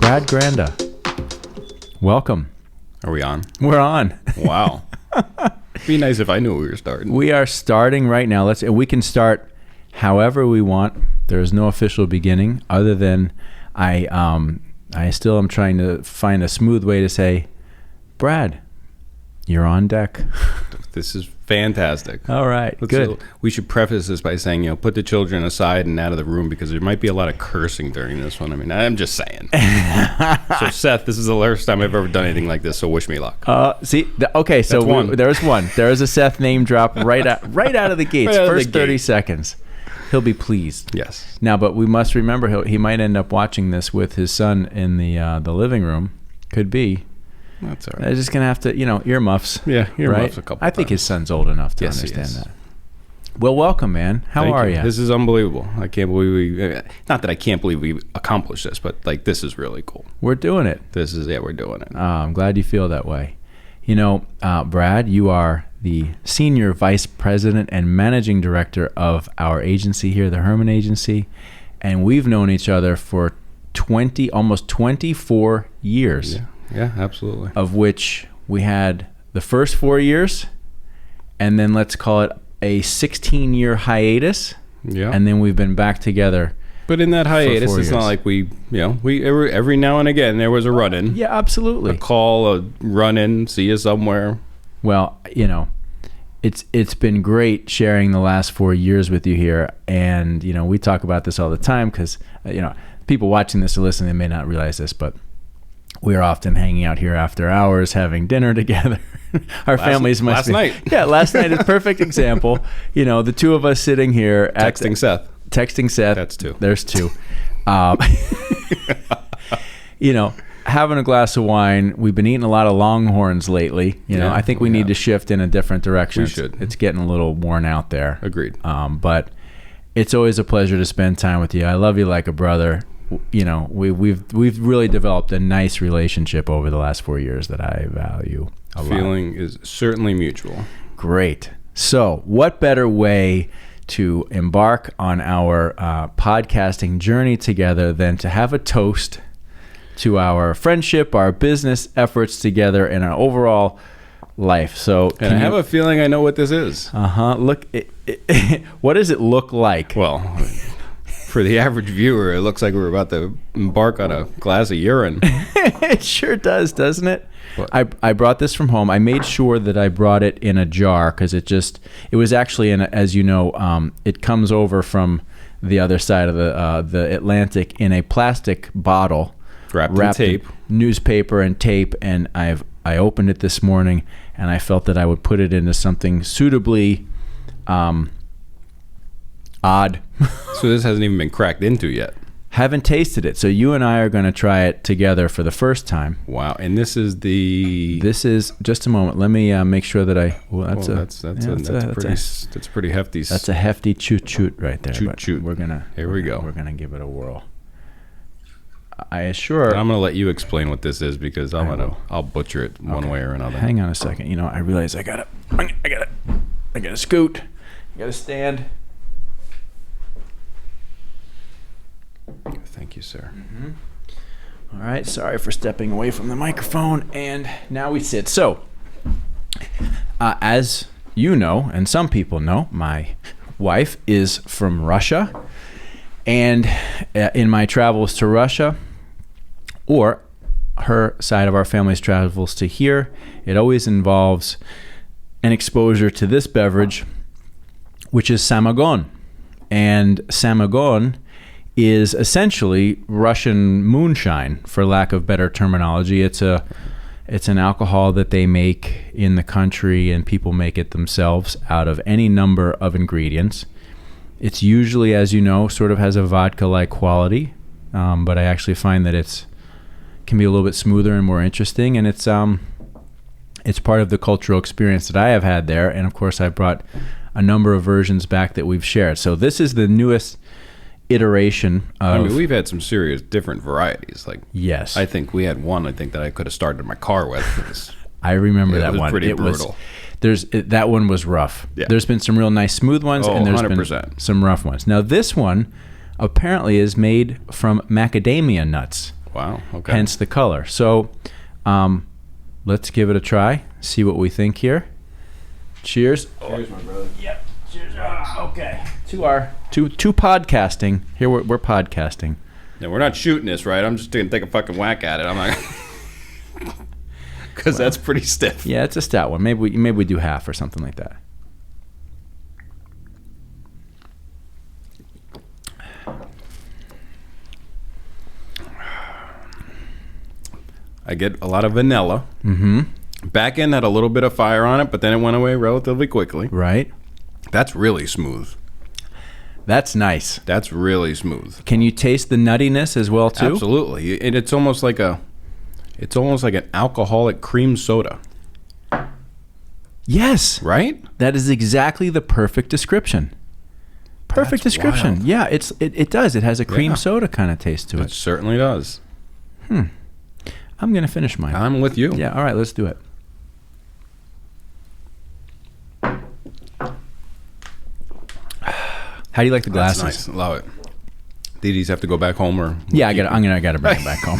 Brad Granda. Welcome. Are we on? We're on. Wow. It'd be nice if I knew we were starting. We are starting right now. We can start however we want. There is no official beginning other than I still am trying to find a smooth way to say, Brad, you're on deck. This is fantastic. All right, good. We should preface this by saying, put the children aside and out of the room because there might be a lot of cursing during this one. I mean, I'm just saying. So, Seth, this is the first time I've ever done anything like this, so wish me luck. Okay, so there's one. There is a Seth name drop right out of the gates. First 30 seconds. He'll be pleased. Yes. Now, but we must remember he might end up watching this with his son in the living room. Could be. That's all right. They're just going to have to, earmuffs. Yeah, earmuffs right? a couple I think his son's old enough to understand that. Well, welcome, man. How are you? This is unbelievable. I can't believe not that I can't believe we accomplished this, but this is really cool. We're doing it. We're doing it. I'm glad you feel that way. Brad, you are the Senior Vice President and Managing Director of our agency here, the Herman Agency, and we've known each other for almost 24 years. Yeah, absolutely. Of which we had the first 4 years, and then let's call it a 16-year hiatus. Yeah. And then we've been back together. But in that hiatus, it's not like we every now and again there was a run-in. Yeah, absolutely. A call, a run-in, see you somewhere. Well, it's been great sharing the last 4 years with you here, and we talk about this all the time because people watching this or listening, they may not realize this, but we're often hanging out here after hours, having dinner together. Our families must be. Last night. Yeah, last night is a perfect example. The two of us sitting here. Texting Seth. That's two. There's two. Having a glass of wine. We've been eating a lot of Longhorns lately. I think we need to shift in a different direction. We should. It's getting a little worn out there. Agreed. But it's always a pleasure to spend time with you. I love you like a brother. We've really developed a nice relationship over the last 4 years that I value a lot. Feeling is certainly mutual. Great. So what better way to embark on our podcasting journey together than to have a toast to our friendship, our business efforts together, and our overall life. So, and I have a feeling I know what this is. Look, what does it look like? Well, for the average viewer, it looks like we're about to embark on a glass of urine. It sure does, doesn't it? I brought this from home. I made sure that I brought it in a jar because it was actually as it comes over from the other side of the Atlantic in a plastic bottle wrapped in tape, newspaper and tape. And I opened it this morning, and I felt that I would put it into something suitably odd. So this hasn't even been cracked into yet. Haven't tasted it. So you and I are going to try it together for the first time. Wow. And this is just a moment. Let me make sure that that's a pretty hefty. That's a hefty choot right there. Choot. Here we go. We're going to give it a whirl. I assure. And I'm going to let you explain what this is because I'll butcher it one way or another. Hang on a second. I realize I got to scoot. I got to stand. Thank you, sir. Mm-hmm. All right. Sorry for stepping away from the microphone. And now we sit. So, as you know, and some people know, my wife is from Russia. And in my travels to Russia, or her side of our family's travels to here, it always involves an exposure to this beverage, which is Samagon. And Samagon is essentially Russian moonshine, for lack of better terminology. It's an alcohol that they make in the country, and people make it themselves out of any number of ingredients. It's usually, as you know, sort of has a vodka-like quality, but I actually find that it can be a little bit smoother and more interesting, and it's part of the cultural experience that I have had there. And of course, I brought a number of versions back that we've shared. So this is the newest iteration of, we've had some serious different varieties. Yes, I think we had one. I think that I could have started my car with. I remember that one. Pretty brutal. That one was rough. Yeah. There's been some real nice smooth ones, and there's 100%. Been some rough ones. Now this one apparently is made from macadamia nuts. Wow. Okay. Hence the color. So let's give it a try. See what we think here. Cheers. Cheers, my brother. Yep. Cheers. Okay. To podcasting. Here we're podcasting. No, we're not shooting this, right? I'm just going to take a fucking whack at it. I'm not... Because that's pretty stiff. Yeah, it's a stout one. Maybe we do half or something like that. I get a lot of vanilla. Mm-hmm. Back end had a little bit of fire on it, but then it went away relatively quickly. Right. That's really smooth. That's nice. That's really smooth. Can you taste the nuttiness as well too? Absolutely. And it's almost like an alcoholic cream soda. Yes. Right? That is exactly the perfect description. Perfect That's description. wild. Yeah, it does. It has a cream soda kind of taste to It it. certainly does. I'm going to finish mine. I'm with you. Yeah, all right, let's do it. How do you like the glasses? That's nice. Love it. Did these have to go back home or? Yeah, I got to bring them back home.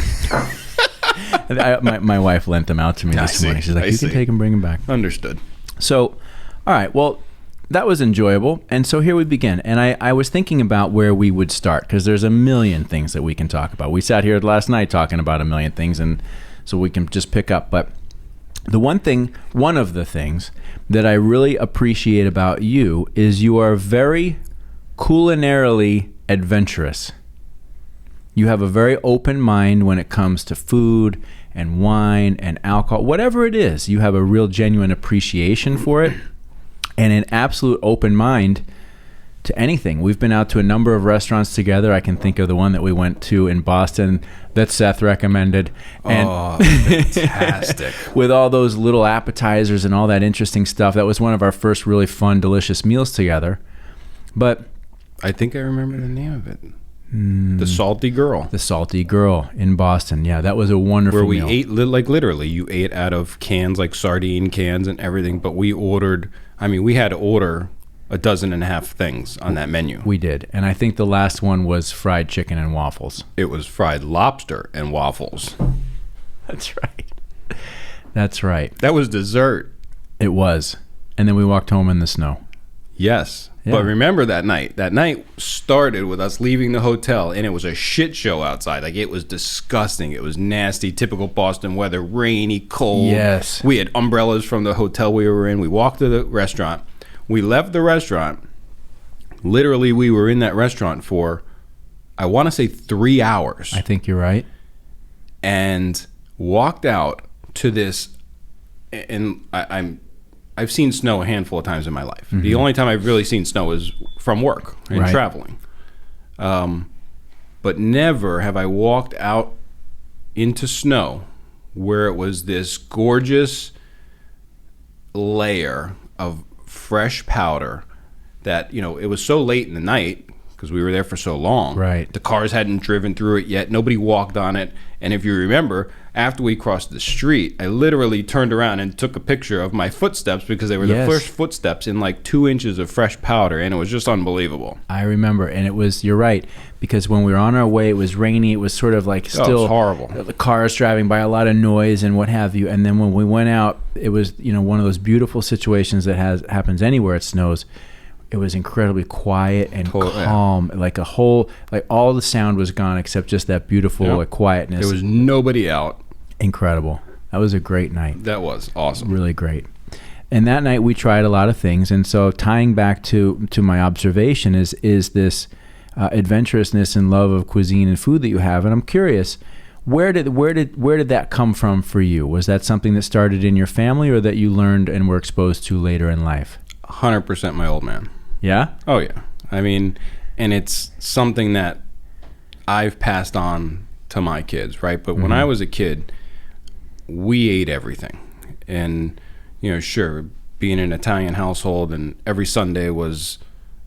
My wife lent them out to me this morning. She's like, you can take them, bring them back. Understood. So, all right, well, that was enjoyable. And so here we begin. And I was thinking about where we would start because there's a million things that we can talk about. We sat here last night talking about a million things, and so we can just pick up. But one of the things that I really appreciate about you is you are very culinarily adventurous. You have a very open mind when it comes to food and wine and alcohol, whatever it is. You have a real genuine appreciation for it and an absolute open mind to anything. We've been out to a number of restaurants together. I can think of the one that we went to in Boston that Seth recommended. And fantastic. with all those little appetizers and all that interesting stuff. That was one of our first really fun, delicious meals together. But I think I remember the name of it. The Salty Girl. The Salty Girl in Boston. Yeah, that was a wonderful meal. Where we ate, like literally, you ate out of cans, like sardine cans and everything. But we had to order 12.5 things on that menu. We did. And I think the last one was fried chicken and waffles. It was fried lobster and waffles. That's right. That's right. That was dessert. It was. And then we walked home in the snow. Yes. Yeah. But remember that night. That night started with us leaving the hotel, and it was a shit show outside. Like, it was disgusting. It was nasty, typical Boston weather, rainy, cold. Yes. We had umbrellas from the hotel we were in. We walked to the restaurant. We left the restaurant. Literally, we were in that restaurant for, I want to say 3 hours. I think you're right. And walked out to this, and I've seen snow a handful of times in my life. Mm-hmm. The only time I've really seen snow is from work and traveling. But never have I walked out into snow where it was this gorgeous layer of fresh powder that, it was so late in the night because we were there for so long. Right. The cars hadn't driven through it yet. Nobody walked on it. And if you remember, after we crossed the street, I literally turned around and took a picture of my footsteps because they were the first footsteps in like 2 inches of fresh powder, and it was just unbelievable. I remember, and you're right, because when we were on our way, it was rainy. It was sort of like still it was horrible. The cars driving by, a lot of noise and what have you. And then when we went out, it was one of those beautiful situations that happens anywhere it snows. It was incredibly quiet and calm, like all the sound was gone except just that beautiful quietness. There was nobody out. Incredible. That was a great night. That was awesome. Really great. And that night we tried a lot of things. And so tying back to my observation is this adventurousness and love of cuisine and food that you have. And I'm curious, where did that come from for you? Was that something that started in your family or that you learned and were exposed to later in life? 100% my old man. Yeah? Oh, yeah. I mean, and it's something that I've passed on to my kids, right? But when I was a kid, we ate everything. And, sure, being an Italian household and every Sunday was,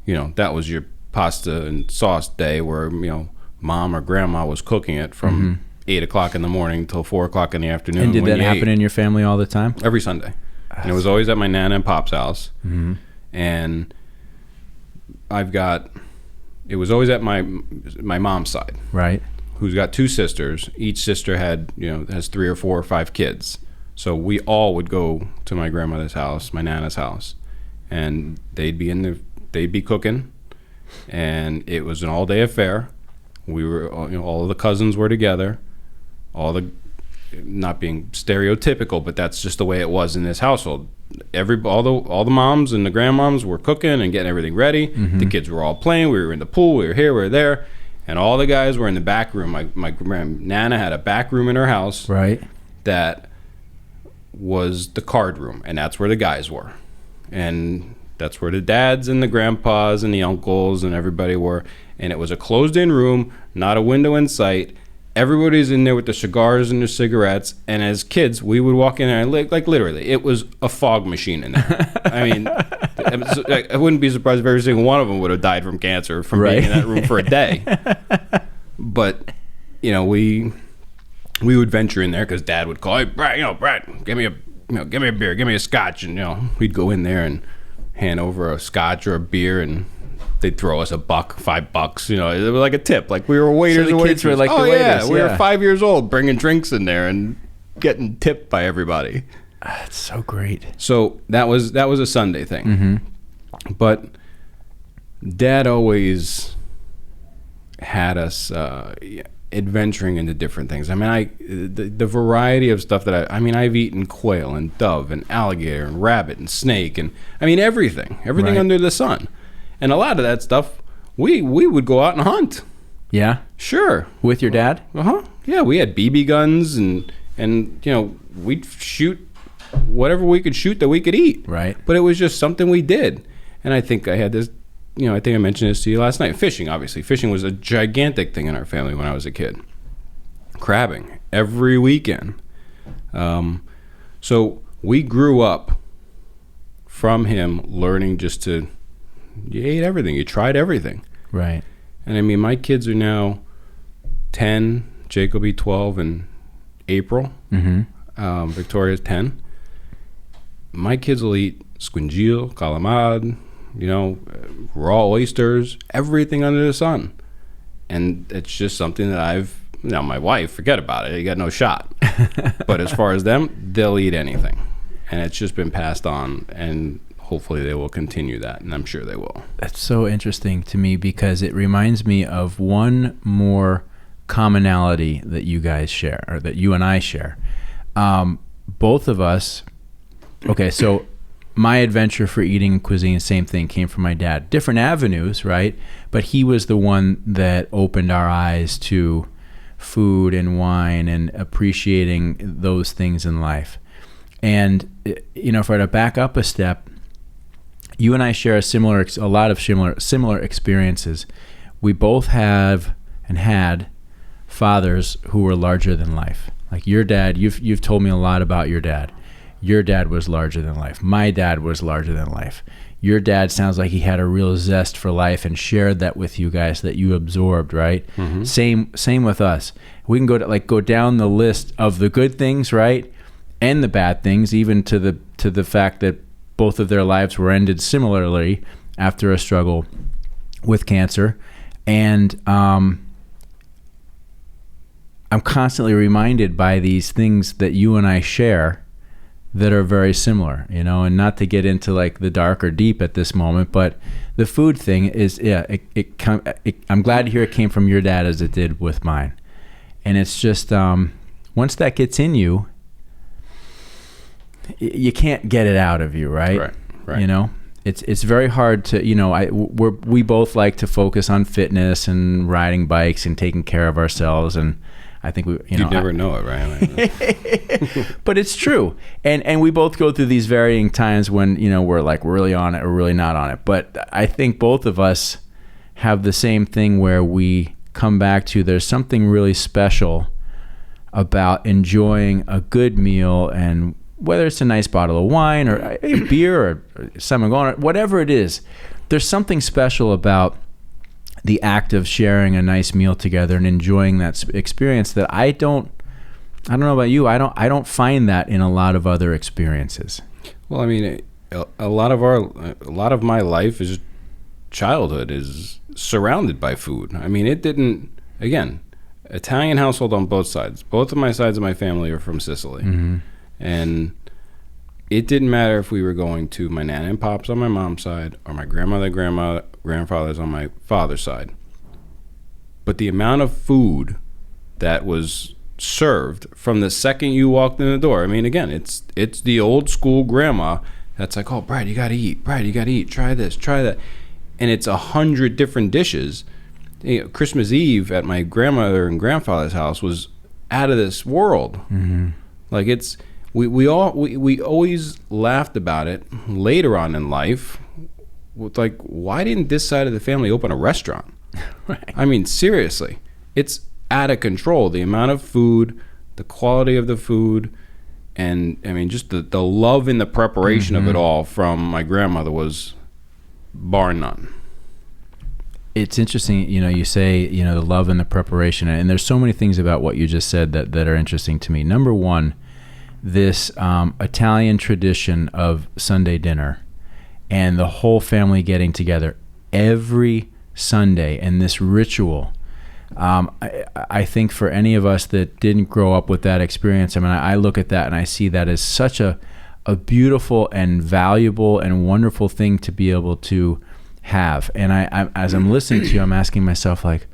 that was your pasta and sauce day where, mom or grandma was cooking it from 8 o'clock in the morning till 4 o'clock in the afternoon. And did that happen in your family all the time? Every Sunday. And it was always at my Nana and Pop's house. Mm-hmm. And it was always at my mom's side. Right. who's got 2 sisters. Each sister has 3 or 4 or 5 kids. So we all would go to my grandmother's house, my Nana's house, and they'd be cooking, and it was an all-day affair. We were, all of the cousins were together, not being stereotypical, but that's just the way it was in this household. All the moms and the grandmoms were cooking and getting everything ready. Mm-hmm. The kids were all playing. We were in the pool. We were here. We were there, and all the guys were in the back room. My Nana had a back room in her house, right? That was the card room, and that's where the guys were, and that's where the dads and the grandpas and the uncles and everybody were. And it was a closed-in room, not a window in sight. Everybody's in there with their cigars and their cigarettes. And as kids, we would walk in there and like literally, it was a fog machine in there. I mean, I wouldn't be surprised if every single one of them would have died from cancer from being in that room for a day. But we would venture in there because Dad would call, "Hey, Brad, give me a beer, give me a scotch," and we'd go in there and hand over a scotch or a beer, and they'd throw us $1, $5. It was like a tip. Like we were waiters. So the kids were like the waiters. Yeah, we were 5 years old, bringing drinks in there and getting tipped by everybody. That's so great. So that was a Sunday thing. Mm-hmm. But Dad always had us adventuring into different things. I mean, the variety of stuff that I've eaten quail and dove and alligator and rabbit and snake and everything right. Under the sun. And a lot of that stuff, we would go out and hunt. Yeah? Sure. With your dad? Uh-huh. Yeah, we had BB guns and we'd shoot whatever we could shoot that we could eat. Right. But it was just something we did. And I think I had this, I think I mentioned this to you last night. Fishing, obviously. Fishing was a gigantic thing in our family when I was a kid. Crabbing every weekend. So we grew up from him learning just to... You ate everything. You tried everything. Right. And my kids are now 10. Jake will be 12 in April. Mm-hmm. Victoria's 10. My kids will eat squingil, calamari, raw oysters, everything under the sun. And it's just something that my wife, forget about it. You got no shot. But as far as them, they'll eat anything. And it's just been passed on, and hopefully they will continue that, and I'm sure they will. That's so interesting to me because it reminds me of one more commonality that you guys share, or that you and I share. Both of us, okay, so my adventure for eating cuisine, same thing, came from my dad. Different avenues, right? But he was the one that opened our eyes to food and wine and appreciating those things in life. And, if I were to back up a step, you and I share a lot of similar experiences. We both have and had fathers who were larger than life. Like your dad, you've told me a lot about your dad. Your dad was larger than life. My dad was larger than life. Your dad sounds like he had a real zest for life and shared that with you guys, that you absorbed, right? Mm-hmm. Same with us. We can go down the list of the good things, right, and the bad things, even to the fact that both of their lives were ended similarly after a struggle with cancer. And I'm constantly reminded by these things that you and I share that are very similar, and not to get into like the dark or deep at this moment, but the food thing is, I'm glad to hear it came from your dad as it did with mine. And it's just, once that gets in you, you can't get it out of you, right? Right. It's very hard to, we both like to focus on fitness and riding bikes and taking care of ourselves, and I think you never know it, right? But it's true, and we both go through these varying times when we're like really on it or really not on it. But I think both of us have the same thing where we come back to there's something really special about enjoying a good meal, and whether it's a nice bottle of wine or a beer or Samagon, or whatever it is, there's something special about the act of sharing a nice meal together and enjoying that experience that I don't know about you. I don't find that in a lot of other experiences. Well, a lot of my life is childhood is surrounded by food. It didn't, again, Italian household on both sides. Both of my sides of my family are from Sicily. And it didn't matter if we were going to my nana and pops on my mom's side or my grandfathers on my father's side. But the amount of food that was served from the second you walked in the door. I mean, again, it's the old school grandma that's like, oh, Brad, you got to eat. Brad, you got to eat. Try this, try that. And it's 100 different dishes. You know, Christmas Eve at my grandmother and grandfather's house was out of this world. Like we always laughed about it later on in life. With like, why didn't this side of the family open a restaurant? Right. I mean, seriously, it's out of control. The amount of food, the quality of the food, and I mean, just the love and the preparation of it all from my grandmother was bar none. It's interesting, you say, the love and the preparation, and there's so many things about what you just said that are interesting to me. Number one, this Italian tradition of Sunday dinner and the whole family getting together every Sunday, and this ritual. I think for any of us that didn't grow up with that experience, I mean, I look at that and I see that as such a beautiful and valuable and wonderful thing to be able to have. And I as I'm listening to you, I'm asking myself, like,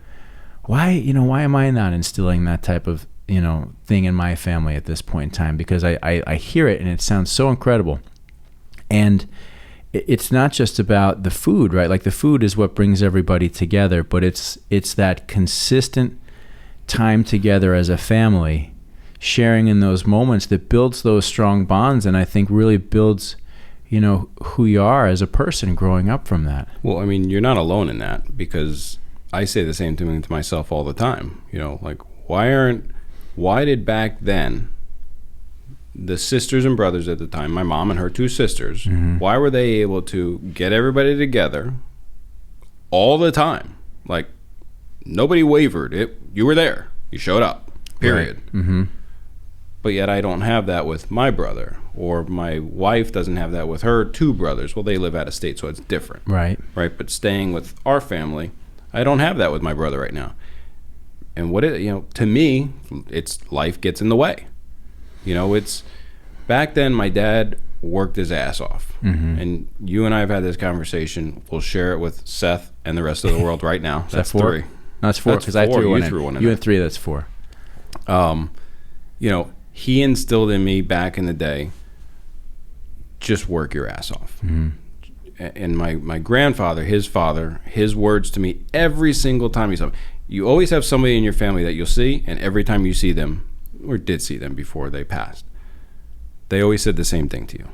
why am I not instilling that type of thing in my family at this point in time? Because I hear it and it sounds so incredible. And it's not just about the food, right? Like, the food is what brings everybody together, but it's that consistent time together as a family, sharing in those moments that builds those strong bonds, and I think really builds, who you are as a person growing up from that. Well, I mean, you're not alone in that, because I say the same thing to myself all the time. Like, why did back then the sisters and brothers at the time, my mom and her two sisters, why were they able to get everybody together all the time? Like, nobody wavered. You were there. You showed up. Period. Right. But yet I don't have that with my brother, or my wife doesn't have that with her two brothers. Well, they live out of state, so it's different. Right. But staying with our family, I don't have that with my brother right now. And to me, it's life gets in the way. It's back then my dad worked his ass off. And you and I have had this conversation. We'll share it with Seth and the rest of the world right now. That's that 3. No, that's 4, because I threw one in. You had 3, that's 4. He instilled in me back in the day, just work your ass off. And my grandfather, his father, his words to me every single time he saw me, you always have somebody in your family that you'll see, and every time you see them, or did see them before they passed, they always said the same thing to you.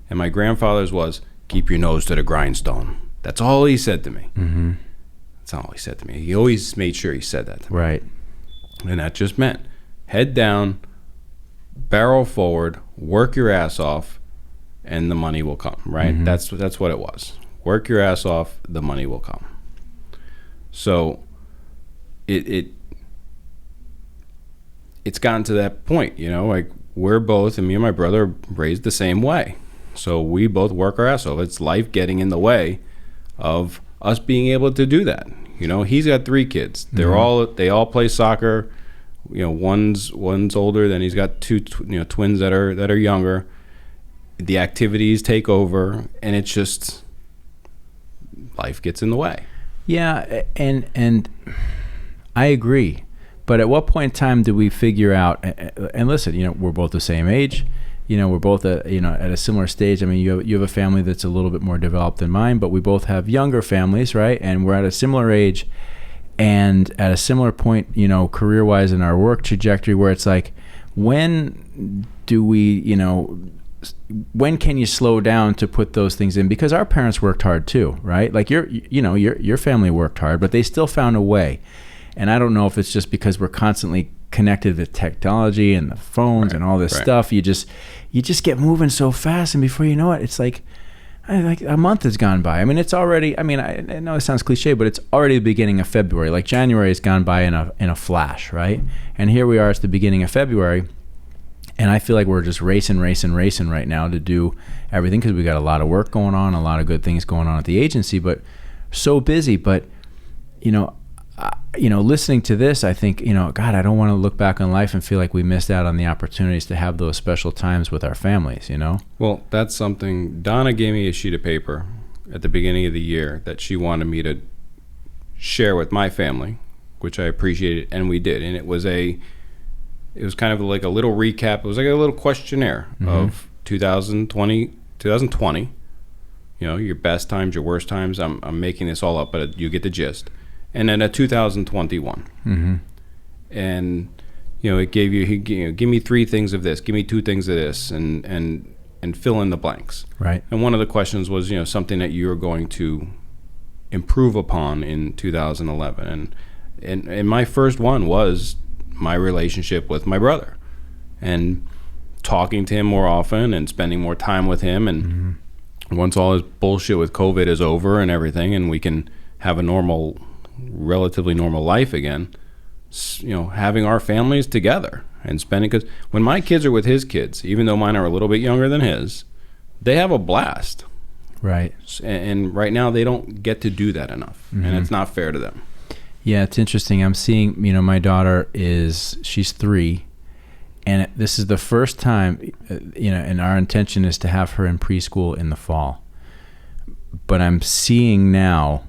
And my grandfather's was, keep your nose to the grindstone. That's all he said to me. That's not all he said to me. He always made sure he said that to me. Right. And that just meant head down, barrel forward, work your ass off, and the money will come, right? That's what it was. Work your ass off, the money will come. So it's gotten to that point, like, we're both, and me and my brother, raised the same way. So we both work our ass off. It's life getting in the way of us being able to do that. He's got 3 kids. They all play soccer. One's older, then he's got 2 twins that are younger. The activities take over, and it's just life gets in the way. Yeah, and I agree. But at what point in time do we figure out, and listen, we're both the same age, we're both at a similar stage. I mean, you have a family that's a little bit more developed than mine, but we both have younger families, right? And we're at a similar age and at a similar point, career-wise in our work trajectory, where it's like, when do we, when can you slow down to put those things in? Because our parents worked hard too, right? Like, your family worked hard, but they still found a way. And I don't know if it's just because we're constantly connected with technology and the phones and all this stuff. You just get moving so fast, and before you know it, it's like a month has gone by. I mean, it's already. I mean, I know it sounds cliche, but it's already the beginning of February. Like, January has gone by in a flash, right? And here we are. It's the beginning of February, and I feel like we're just racing right now to do everything, because we got a lot of work going on, a lot of good things going on at the agency, but so busy. But listening to this, I think, God, I don't want to look back on life and feel like we missed out on the opportunities to have those special times with our families, Well, that's something. Donna gave me a sheet of paper at the beginning of the year that she wanted me to share with my family, which I appreciated, and we did. And it was kind of like a little recap. It was like a little questionnaire of 2020, your best times, your worst times. I'm making this all up, but you get the gist. And then a 2021. And, it gave you, give me 3 things of this, give me 2 things of this, and fill in the blanks. Right. And one of the questions was, something that you're going to improve upon in 2011. And my first one was my relationship with my brother, and talking to him more often and spending more time with him. And once all his bullshit with COVID is over and everything, and we can have a relatively normal life again, having our families together and spending, because when my kids are with his kids, even though mine are a little bit younger than his, they have a blast. Right. And right now they don't get to do that enough, and it's not fair to them. Yeah, it's interesting. I'm seeing, my daughter she's 3, and this is the first time, and our intention is to have her in preschool in the fall. But I'm seeing now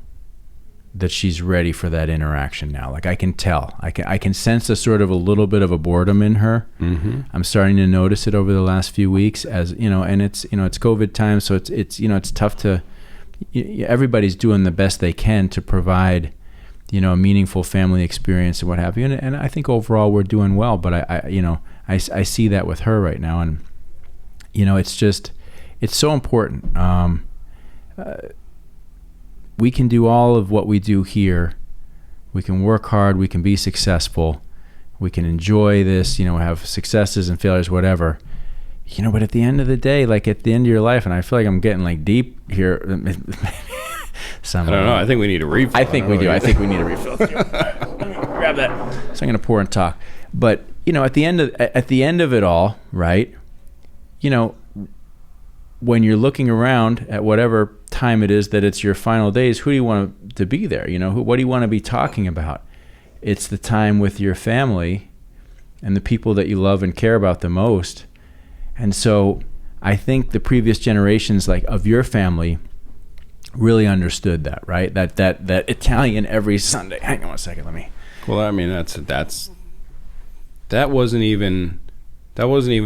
that she's ready for that interaction now. Like, I can tell. I can sense a sort of a little bit of a boredom in her. I'm starting to notice it over the last few weeks, as and it's it's COVID time, so it's it's tough to. Everybody's doing the best they can to provide a meaningful family experience and what have you. And I think overall we're doing well, but I see that with her right now. And, it's so important. We can do all of what we do here. We can work hard. We can be successful. We can enjoy this, have successes and failures, whatever. But at the end of the day, like at the end of your life, and I feel like I'm getting like deep here. I don't know. I think we need a refill. I think we do. I think we need a refill. Let me grab that. So I'm going to pour and talk. But at the end of it all, right? When you're looking around at whatever time it is that it's your final days, who do you want to be there? What do you want to be talking about? It's the time with your family and the people that you love and care about the most. And so I think the previous generations, like of your family, really understood that, right? That Italian every Sunday. Hang on a second, let me. Well, I mean, that wasn't even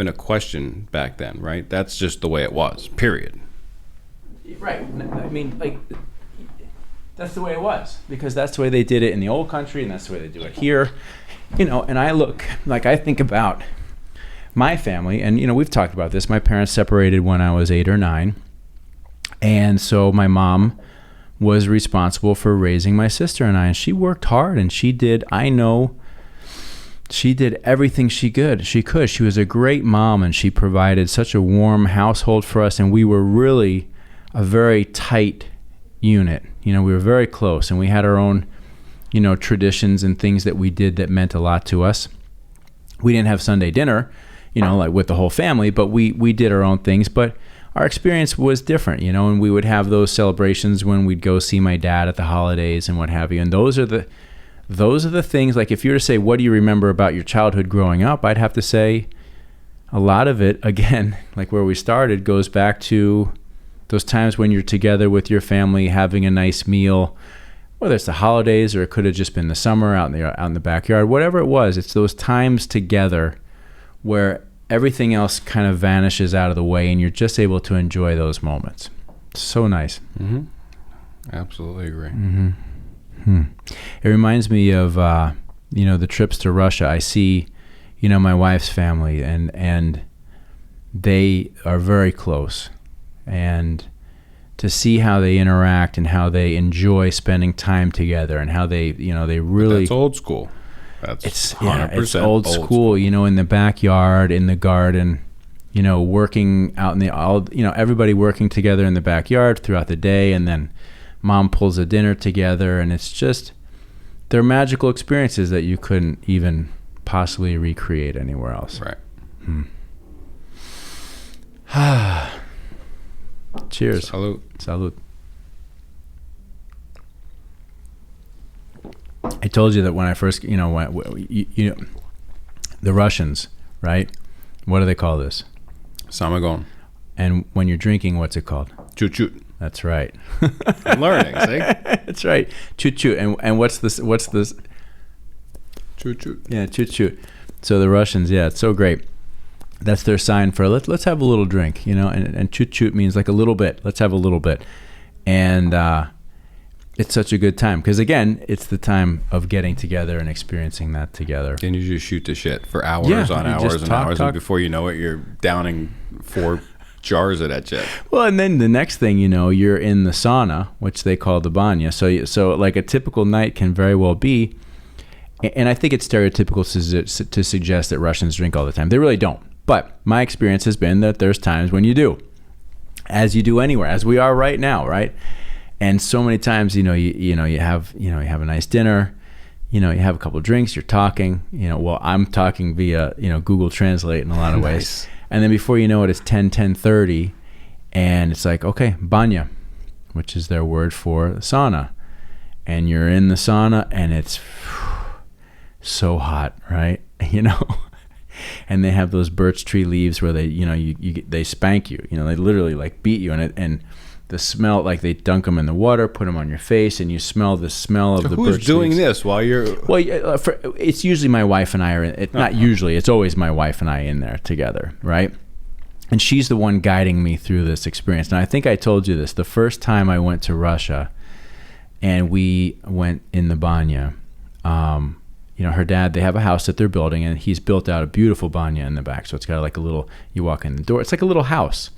a question back then, right? That's just the way it was. Period. Right. I mean, like, that's the way it was, because that's the way they did it in the old country, and that's the way they do it here. And I think about my family, and we've talked about this. My parents separated when I was 8 or 9. And so my mom was responsible for raising my sister and I, and she worked hard, and she did everything she could. She was a great mom, and she provided such a warm household for us, and we were really a very tight unit. We were very close, and we had our own, traditions and things that we did that meant a lot to us. We didn't have Sunday dinner, like with the whole family, but we did our own things. But our experience was different, and we would have those celebrations when we'd go see my dad at the holidays and what have you. And those are the things, like if you were to say, what do you remember about your childhood growing up? I'd have to say a lot of it, again, like where we started, goes back to those times when you're together with your family, having a nice meal, whether it's the holidays or it could have just been the summer out in the backyard, whatever it was. It's those times together where everything else kind of vanishes out of the way, and you're just able to enjoy those moments. So nice. Absolutely agree. It reminds me of the trips to Russia. I see my wife's family, and they are very close, and to see how they interact and how they enjoy spending time together, and how they they really, that's old school. It's 100% it's old school, in the backyard, in the garden, working out in everybody working together in the backyard throughout the day, and then mom pulls a dinner together, and it's just, they're magical experiences that you couldn't even possibly recreate anywhere else. Right. Cheers. Salud. Salud. I told you that when I first, you know, the Russians, right? What do they call this? Samagon. And when you're drinking, what's it called? Chut-chut. That's right. I'm learning, see? That's right. Chut-chut. And what's this? Chut-chut. Yeah, chut-chut. So the Russians, yeah, it's so great. That's their sign for let's have a little drink, you know, and chut-chut means like a little bit. Let's have a little bit. And it's such a good time because, again, it's the time of getting together and experiencing that together. And you just shoot the shit for hours on hours and hours. And before you know it, you're downing 4 jars of that shit. Well, and then the next thing you know, you're in the sauna, which they call the banya. So like a typical night can very well be, and I think it's stereotypical to suggest that Russians drink all the time. They really don't. But my experience has been that there's times when you do, as you do anywhere, as we are right now, right? And so many times, you have a nice dinner, you have a couple of drinks, you're talking, well, I'm talking via, Google Translate in a lot of ways. Nice. And then before you know it, it's 10:30, and it's like, okay, banya, which is their word for sauna. And you're in the sauna, and it's so hot, right? And they have those birch tree leaves where they, they spank you, they literally like beat you, and the smell, like they dunk them in the water, put them on your face, and you smell the smell of the birch leaves. Who's doing this while you're... Well, it's usually my wife and I are in it. Not usually, it's always my wife and I in there together, right? And she's the one guiding me through this experience. Now, I think I told you this. The first time I went to Russia and we went in the banya, her dad, they have a house that they're building, and he's built out a beautiful banya in the back. So it's got like a little, you walk in the door, it's like a little house.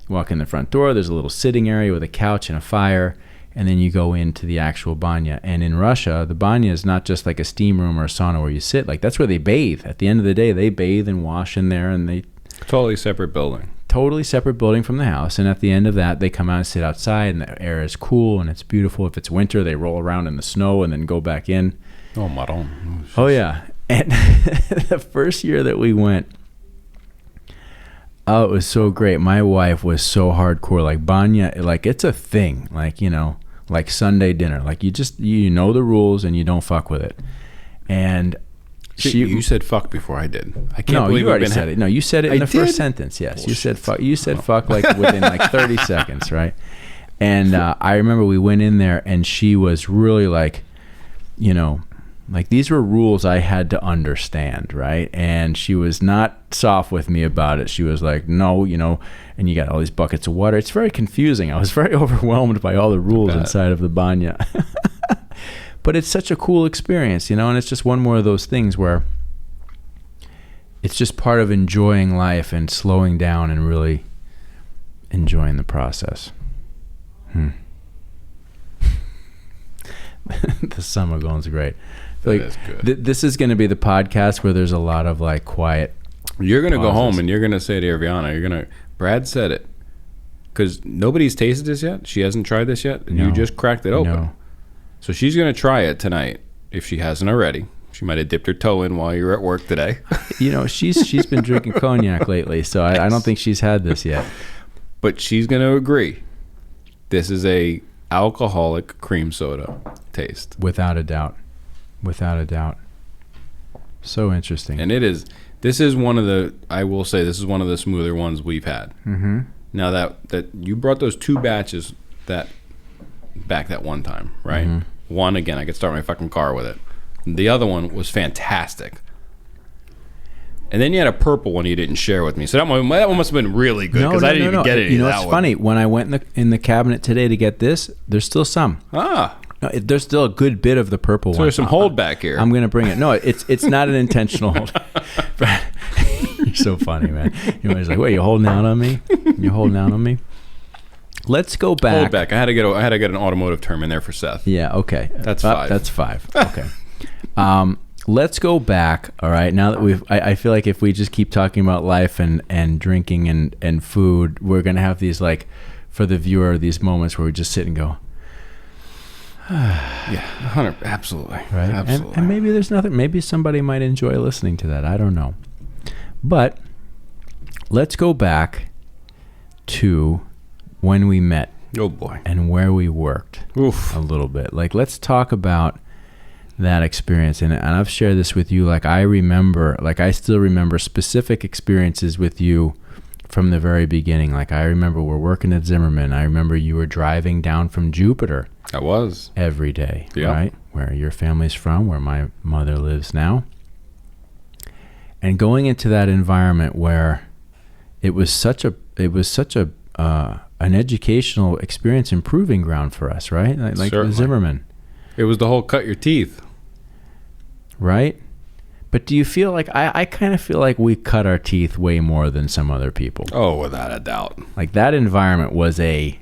You walk in the front door, there's a little sitting area with a couch and a fire, and then you go into the actual banya. And in Russia, the banya is not just like a steam room or a sauna where you sit. Like, that's where they bathe. At the end of the day, they bathe and wash in there, and they... Totally separate building. Totally separate building from the house. And at the end of that, they come out and sit outside, and the air is cool, and it's beautiful. If it's winter, they roll around in the snow and then go back in. Oh, maron. Oh, yeah. And the first year that we went, oh, it was so great. My wife was so hardcore. Like, banya, like, it's a thing. Like, like Sunday dinner. Like, you know the rules and you don't fuck with it. And you said fuck before I did. I can't believe you already said it. No, you said it in the first sentence. Yes, bullshit. You said fuck. You said fuck like within like 30 seconds, right? And I remember we went in there, and she was really like, like these were rules I had to understand, right? And she was not soft with me about it. She was like, no, and you got all these buckets of water. It's very confusing. I was very overwhelmed by all the rules inside of the banya. But it's such a cool experience, and it's just one more of those things where it's just part of enjoying life and slowing down and really enjoying the process. The Samagon's great. Like, is good. This is going to be the podcast where there's a lot of like quiet. You're going to go home and you're going to say to Irviana, Brad said it, because nobody's tasted this yet. She hasn't tried this yet, and you just cracked it open. No. So she's going to try it tonight if she hasn't already. She might have dipped her toe in while you were at work today. She's been drinking cognac lately, so I don't think she's had this yet. But she's going to agree. This is a alcoholic cream soda taste. Without a doubt. So interesting. And this is one of the smoother ones we've had. Mm-hmm. Now that you brought those 2 batches back that one time, right? Mm-hmm. One, again, I could start my fucking car with it. The other one was fantastic. And then you had a purple one you didn't share with me. So that one must have been really good, because I didn't even get any of that one. It's funny. When I went in the cabinet today to get this, there's still some. No, there's still a good bit of the purple one. So there's some hold back here. I'm going to bring it. No, it's not an intentional hold. You're so funny, man. You're always like, wait, you holding out on me? You're holding out on me? Let's go back. Hold back. I had to get an automotive term in there for Seth. Yeah, okay. That's 5. That's 5. Okay. Let's go back. All right. Now that I feel like if we just keep talking about life and drinking and food, we're going to have these, like, for the viewer, these moments where we just sit and go, yeah, 100, absolutely. Right. Absolutely. And maybe there's nothing, maybe somebody might enjoy listening to that. I don't know. But let's go back to when we met. Oh boy. And where we worked. Oof. A little bit. Like, let's talk about that experience. And I've shared this with you. Like I still remember specific experiences with you from the very beginning. Like I remember we're working at Zimmerman. I remember you were driving down from Jupiter. I was. Every day, right? Where your family's from, where my mother lives now. And going into that environment where it was such a an educational experience and proving ground for us, right? Like Zimmerman. It was the whole cut your teeth. Right? But do you feel like, I kind of feel like we cut our teeth way more than some other people. Oh, without a doubt. Like that environment was it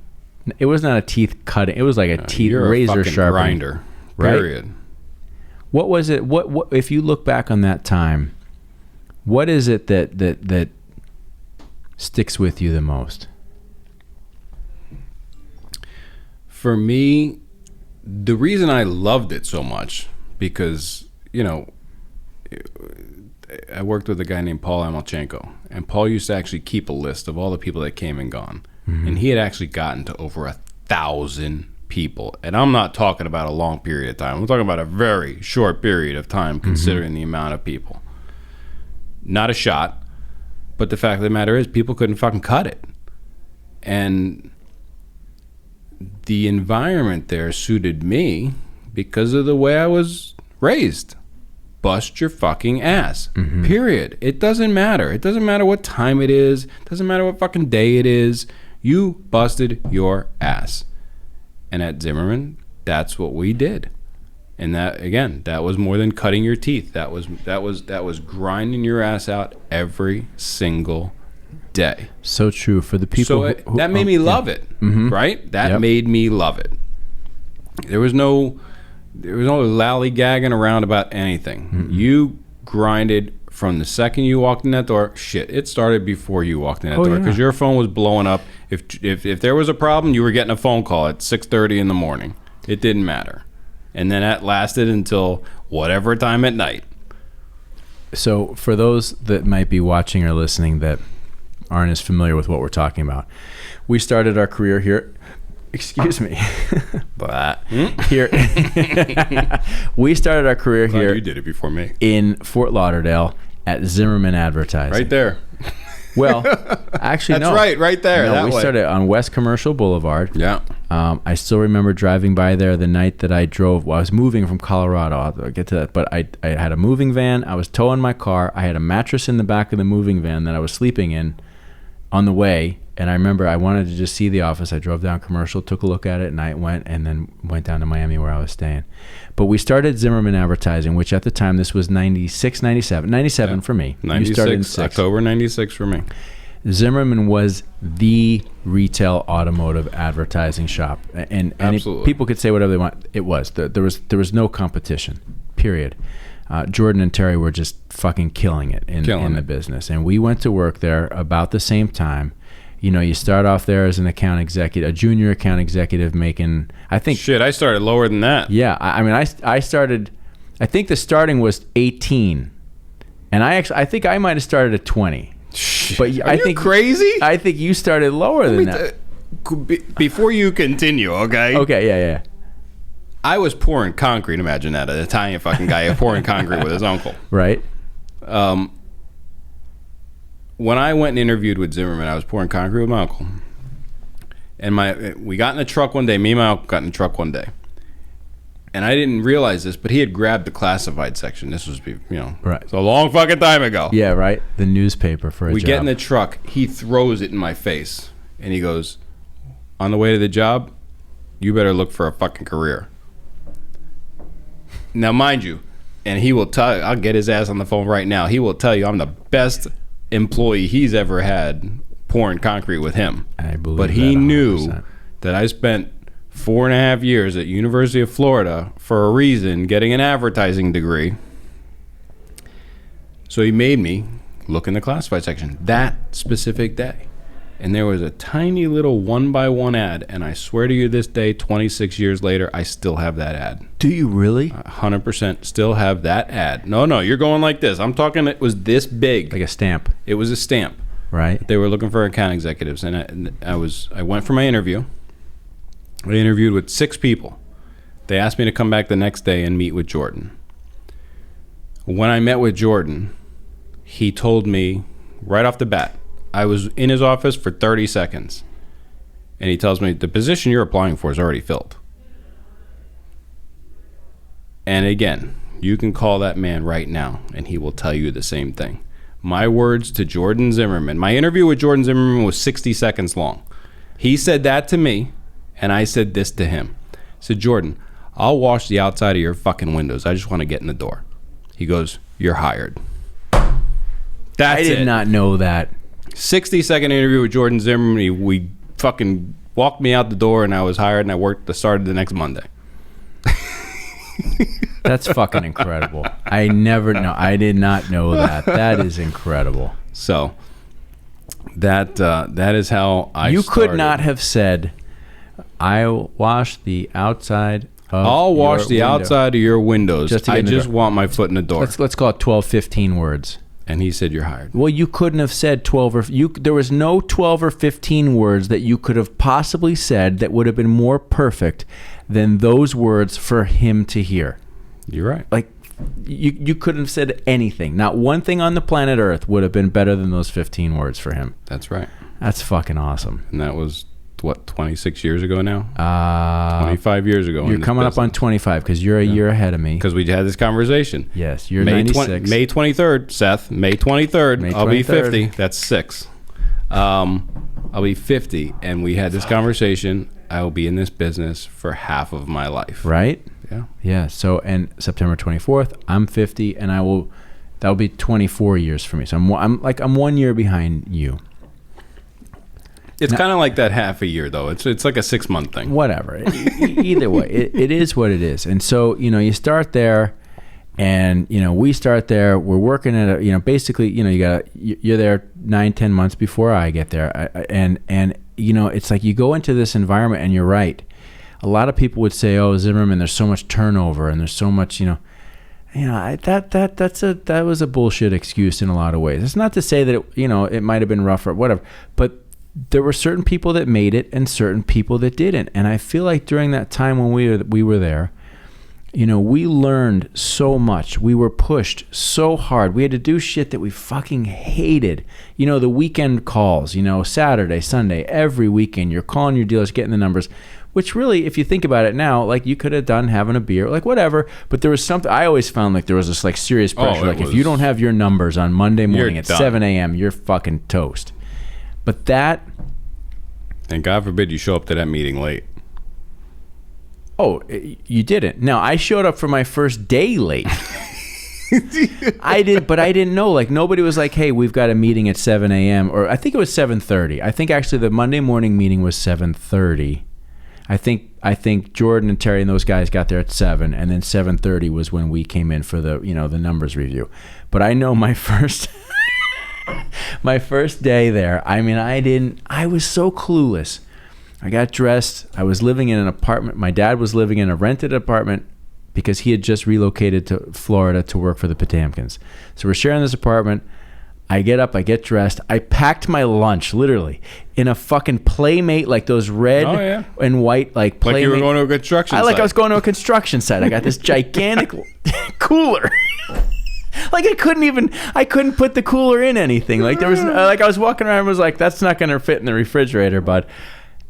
was not a teeth cutting, it was like a teeth razor sharpening. Grinder. Period. Right? What was it, what if you look back on that time, what is it that sticks with you the most? For me, the reason I loved it so much, because, I worked with a guy named Paul Amelchenko, and Paul used to actually keep a list of all the people that came and gone. Mm-hmm. And he had actually gotten to over 1,000 people. And I'm not talking about a long period of time. I'm talking about a very short period of time, considering the amount of people. Not a shot, but the fact of the matter is people couldn't fucking cut it. And the environment there suited me because of the way I was raised. Bust your fucking ass. Mm-hmm. Period. It doesn't matter. It doesn't matter what time it is. It doesn't matter what fucking day it is. You busted your ass. And at Zimmerman, that's what we did. And that, again, that was more than cutting your teeth. That was grinding your ass out every single day. So true for the people. So that made me love it, right? That made me love it. There was no lollygagging around about anything. Mm-mm. You grinded from the second you walked in that door. Shit, it started before you walked in that door because your phone was blowing up. If there was a problem, you were getting a phone call at 6:30 in the morning. It didn't matter. And then that lasted until whatever time at night. So for those that might be watching or listening that aren't as familiar with what we're talking about, we started our career here. Excuse me. Here, we started our career here. You did it before me. In Fort Lauderdale at Zimmerman Advertising. Right there. Well, actually, that's right there. No, we started on West Commercial Boulevard. Yeah. I still remember driving by there the night that I drove. Well, I was moving from Colorado. I'll get to that. But I had a moving van. I was towing my car. I had a mattress in the back of the moving van that I was sleeping in on the way. And I remember I wanted to just see the office. I drove down Commercial, took a look at it, and I went down to Miami where I was staying. But we started Zimmerman Advertising, which at the time, this was 96, 97. 97 for me. 96, you started in 6. October 96 for me. Zimmerman was the retail automotive advertising shop. And people could say whatever they want. It was. There was no competition, period. Jordan and Terry were just fucking killing it in the business. And we went to work there about the same time. You start off there as an account executive, a junior account executive making, I think. Shit, I started lower than that. Yeah. I started, I think the starting was 18. And I think I might have started at 20. Shit. But I think crazy? I think you started lower than that. Before you continue, okay? Okay, yeah. I was pouring concrete. Imagine that, an Italian fucking guy pouring concrete with his uncle. Right. When I went and interviewed with Zimmerman, I was pouring concrete with my uncle. And we got in the truck one day. Me and my uncle got in the truck one day. And I didn't realize this, but he had grabbed the classified section. This was, right. It's a long fucking time ago. Yeah, right. The newspaper for a job. We get in the truck. He throws it in my face. And he goes, on the way to the job, you better look for a fucking career. Now, mind you, and he will tell you, I'll get his ass on the phone right now. He will tell you I'm the best employee he's ever had pouring concrete with him. I believe but he knew that I spent 4.5 years at University of Florida for a reason, getting an advertising degree. So he made me look in the classified section that specific day. And there was a tiny little 1x1 ad, and I swear to you this day, 26 years later, I still have that ad. Do you really? 100% still have that ad. No, you're going like this. I'm talking, it was this big. Like a stamp. It was a stamp. Right. They were looking for account executives, and I went for my interview. I interviewed with 6 people. They asked me to come back the next day and meet with Jordan. When I met with Jordan, he told me right off the bat, I was in his office for 30 seconds. And he tells me, the position you're applying for is already filled. And again, you can call that man right now, and he will tell you the same thing. My words to Jordan Zimmerman. My interview with Jordan Zimmerman was 60 seconds long. He said that to me, and I said this to him. I said, Jordan, I'll wash the outside of your fucking windows. I just want to get in the door. He goes, you're hired. That's it. I did not know that. 60-second interview with Jordan Zimmerman. We fucking walked me out the door, and I was hired, and I started the next Monday. That's fucking incredible. I did not know that. That is incredible. So that is how I You started. could not have said, I'll wash the outside I'll wash the outside of your windows. I just want my foot in the door. Let's call it 12, 15 words. And he said, you're hired. Well, you couldn't have said 12 or... There was no 12 or 15 words that you could have possibly said that would have been more perfect than those words for him to hear. You're right. Like, you couldn't have said anything. Not one thing on the planet Earth would have been better than those 15 words for him. That's right. That's fucking awesome. And that was, 26 years ago now? 25 years ago. You're coming up on 25 because you're a year ahead of me. Because we had this conversation. Yes, you're 96. May 23rd, Seth. May 23rd. I'll be 50. That's 6. I'll be 50. And we had this conversation. I will be in this business for half of my life. Right? Yeah. Yeah. So, and September 24th, I'm 50, and that'll be 24 years for me. So I'm 1 year behind you. It's kind of like that half a year, though. It's like a 6-month thing. Whatever. Either way, it is what it is. And so, you start there, and, we start there. We're working at basically, you're there 9-10 months before I get there. And it's like you go into this environment, and you're right. A lot of people would say, oh, Zimmerman, there's so much turnover, and there's so much, that was a bullshit excuse in a lot of ways. It's not to say that it might have been rough or whatever, but there were certain people that made it and certain people that didn't. And I feel like during that time when we were there, we learned so much. We were pushed so hard. We had to do shit that we fucking hated. The weekend calls, Saturday, Sunday, every weekend, you're calling your dealers, getting the numbers, which really, if you think about it now, like you could have done having a beer, like whatever. But there was something, I always found like there was this like serious pressure. If you don't have your numbers on Monday morning at 7 a.m., you're fucking toast. But that... And God forbid you show up to that meeting late. Oh, you didn't. No, I showed up for my first day late. I did, but I didn't know. Like, nobody was like, hey, we've got a meeting at 7 a.m. Or I think it was 7:30. I think actually the Monday morning meeting was 7:30. I think Jordan and Terry and those guys got there at 7, and then 7:30 was when we came in for the the numbers review. But I know my first... my first day there, I was so clueless. I got dressed. I was living in an apartment. My dad was living in a rented apartment because he had just relocated to Florida to work for the Potamkins. So we're sharing this apartment. I get up, I get dressed. I packed my lunch, literally, in a fucking Playmate, like those red and white, like Playmate. Like you were going to a construction site. Like I was going to a construction site. I got this gigantic cooler. Like I couldn't put the cooler in anything. Like there was, like I was walking around and was like, that's not going to fit in the refrigerator, bud.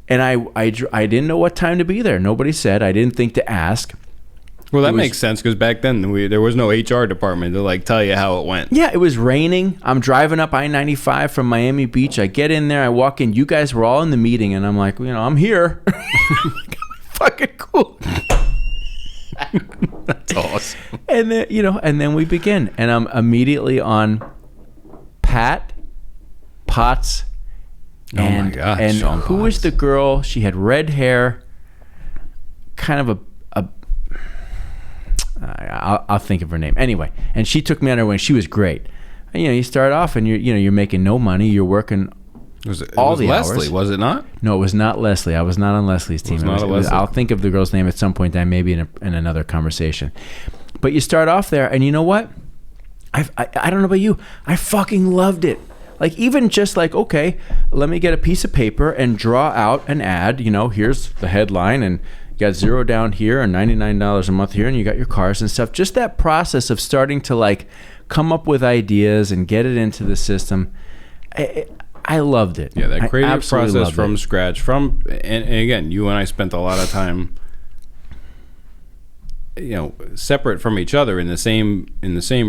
And I didn't know what time to be there. Nobody said. I didn't think to ask. Well, that makes sense because back then there was no HR department to like tell you how it went. Yeah, it was raining. I'm driving up I-95 from Miami Beach. I get in there. I walk in. You guys were all in the meeting, and I'm like, I'm here. Fucking cool. That's awesome. And then and then we begin, and I'm immediately on Pat Potts. And, oh my God! And Sean who Potts. was the girl? She had red hair, kind of I'll think of her name anyway. And she took me under her wing. She was great. And, you start off and you're making no money. You're working all the Leslie, hours. Was it not? No, it was not Leslie. I was not on Leslie's team. I'll think of the girl's name at some point in time, maybe in another conversation. But you start off there, and you know what? I don't know about you. I fucking loved it. Like, even just like, okay, let me get a piece of paper and draw out an ad. Here's the headline, and You got $0 down here and $99 a month here, and you got your cars and stuff. Just that process of starting to like come up with ideas and get it into the system. I loved it. Yeah, that creative process from scratch. And again, you and I spent a lot of time, separate from each other in the same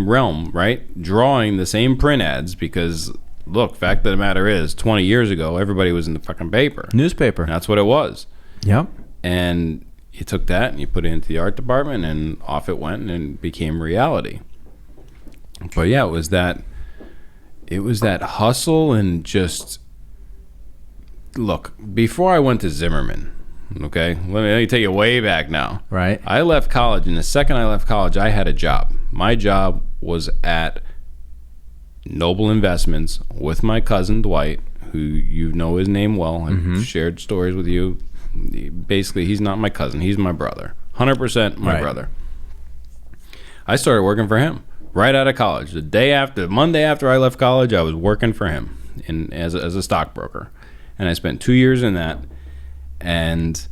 realm, right? Drawing the same print ads because, look, fact of the matter is, 20 years ago, everybody was in the fucking paper. Newspaper. That's what it was. Yep. And you took that and you put it into the art department and off it went and it became reality. But yeah, it was that hustle and just, look, before I went to Zimmerman, okay, let me take you way back now. Right. I left college, and the second I left college, I had a job. My job was at Noble Investments with my cousin Dwight, who you know his name well. I've shared stories with you. Basically, he's not my cousin. He's my brother. 100% my brother. I started working for him right out of college. Monday after I left college, I was working for him as a stockbroker. And I spent 2 years in that. And,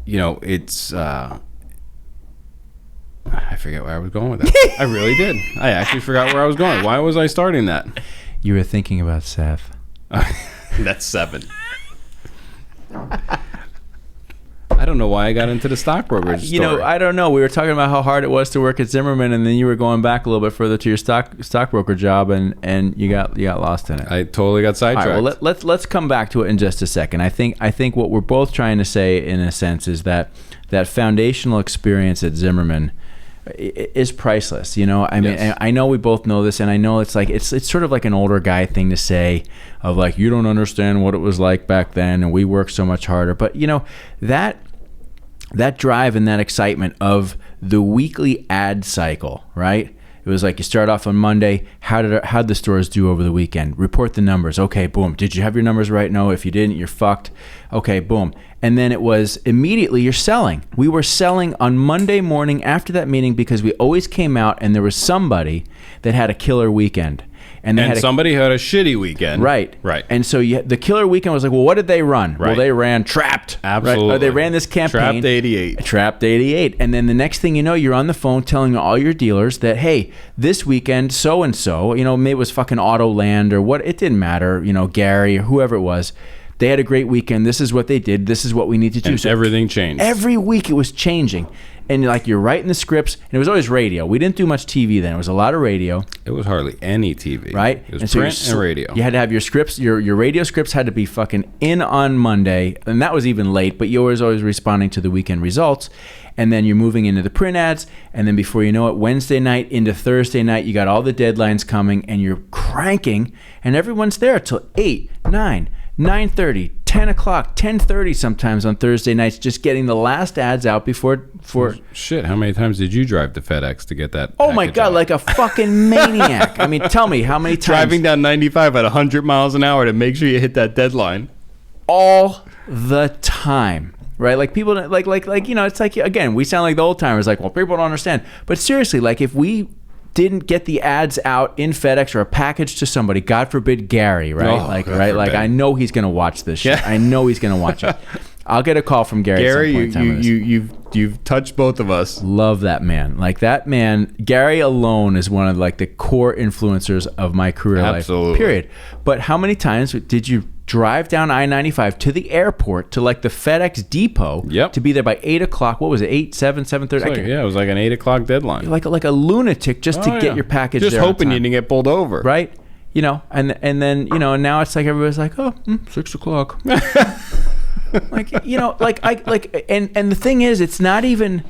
it's... I forget where I was going with that. I really did. I actually forgot where I was going. Why was I starting that? You were thinking about Seth. That's 7. I don't know why I got into the stockbrokerage story. I don't know. We were talking about how hard it was to work at Zimmerman, and then you were going back a little bit further to your stockbroker job, and you got lost in it. I totally got sidetracked. All right, well, let's come back to it in just a second. I think what we're both trying to say, in a sense, is that foundational experience at Zimmerman is priceless. I mean, yes. I know we both know this, and I know it's sort of like an older guy thing to say, of like, you don't understand what it was like back then, and we worked so much harder. But that drive and that excitement of the weekly ad cycle, right? It was like you start off on Monday. How'd the stores do over the weekend? Report the numbers. Okay, boom. Did you have your numbers right? No. If you didn't, you're fucked. Okay, boom. And then it was immediately you're selling. We were selling on Monday morning after that meeting because we always came out and there was somebody that had a killer weekend. And somebody had a shitty weekend. Right. And so the killer weekend was like, well, what did they run? Right. Well, they ran Trapped. Absolutely. Right? Or they ran this campaign. Trapped 88. And then the next thing you know, you're on the phone telling all your dealers that, hey, this weekend, so-and-so, maybe it was fucking Autoland or what, it didn't matter, Gary or whoever it was. They had a great weekend. This is what they did. This is what we need to do. And so everything changed. Every week it was changing. And you're writing the scripts, and it was always radio. We didn't do much TV then. It was a lot of radio. It was hardly any TV. Right? It was print and radio. You had to have your scripts, your radio scripts had to be fucking in on Monday, and that was even late, but you were always responding to the weekend results. And then you're moving into the print ads, and then before you know it, Wednesday night into Thursday night, you got all the deadlines coming, and you're cranking, and everyone's there till 8, 9, 9:30, 10 o'clock, 10:30 sometimes on Thursday nights, just getting the last ads out before. Shit, how many times did you drive to FedEx to get that? Oh my God, like a fucking maniac. I mean, tell me how many times. Driving down 95 at 100 miles an hour to make sure you hit that deadline. All the time. Right? Like people, it's like, again, we sound like the old timers, like, well, people don't understand. But seriously, like if we didn't get the ads out in FedEx or a package to somebody, God forbid Gary, right? Like I know he's going to watch this shit. Yeah. I know he's going to watch it. I'll get a call from Gary at some point in time. You've touched both of us. Love that man. Like that man, Gary alone is one of like the core influencers of my career life. Period. But how many times did you drive down I-95 to the airport to like the FedEx depot to be there by 8 o'clock? What was it? 8, 7, 7:30? It was like an 8 o'clock deadline. Like a lunatic just to get your package just there. Just hoping you didn't get pulled over. Right? And then, now it's like everybody's like, 6 o'clock. and the thing is, it's not even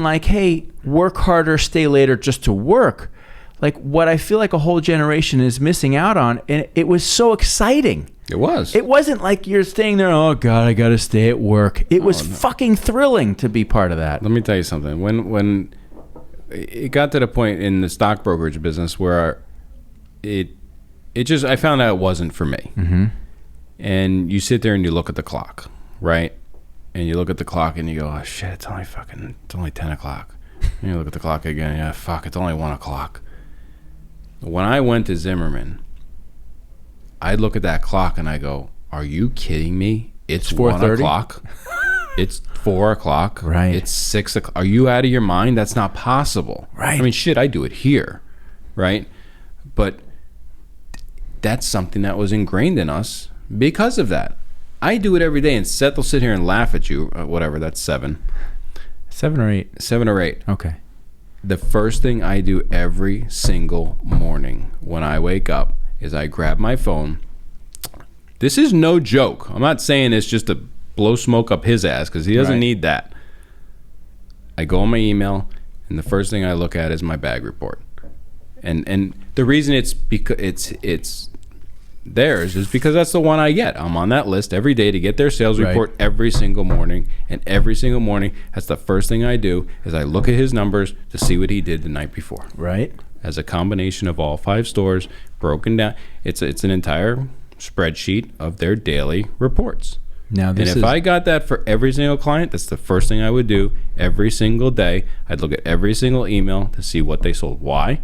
like, hey, work harder, stay later just to work. Like what I feel like a whole generation is missing out on, and it was so exciting. It was. It wasn't like you're staying there, oh God, I got to stay at work. It was fucking thrilling to be part of that. Let me tell you something. When it got to the point in the stock brokerage business where I found out it wasn't for me. Mm-hmm. And you sit there and you look at the clock, right? And you look at the clock and you go, oh shit, it's only 10 o'clock. And you look at the clock again, yeah, fuck, it's only 1 o'clock. When I went to Zimmerman, I look at that clock and I go, are you kidding me? It's 1 o'clock? It's 4 o'clock. Right. It's 6 o'clock. Are you out of your mind? That's not possible. Right. I mean, shit, I do it here. Right. But that's something that was ingrained in us because of that. I do it every day, and Seth will sit here and laugh at you. Whatever, that's 7. 7 or 8? 7 or 8. Okay. The first thing I do every single morning when I wake up is I grab my phone. This is no joke. I'm not saying this just to blow smoke up his ass, because he doesn't need that. I go on my email, and the first thing I look at is my bag report. And the reason it's because it's theirs is because that's the one I get. I'm on that list every day to get their sales report every single morning, and every single morning that's the first thing I do is I look at his numbers to see what he did the night before. Right. As a combination of all 5 stores broken down, it's an entire spreadsheet of their daily reports. Now, and if I got that for every single client, that's the first thing I would do every single day. I'd look at every single email to see what they sold. Why?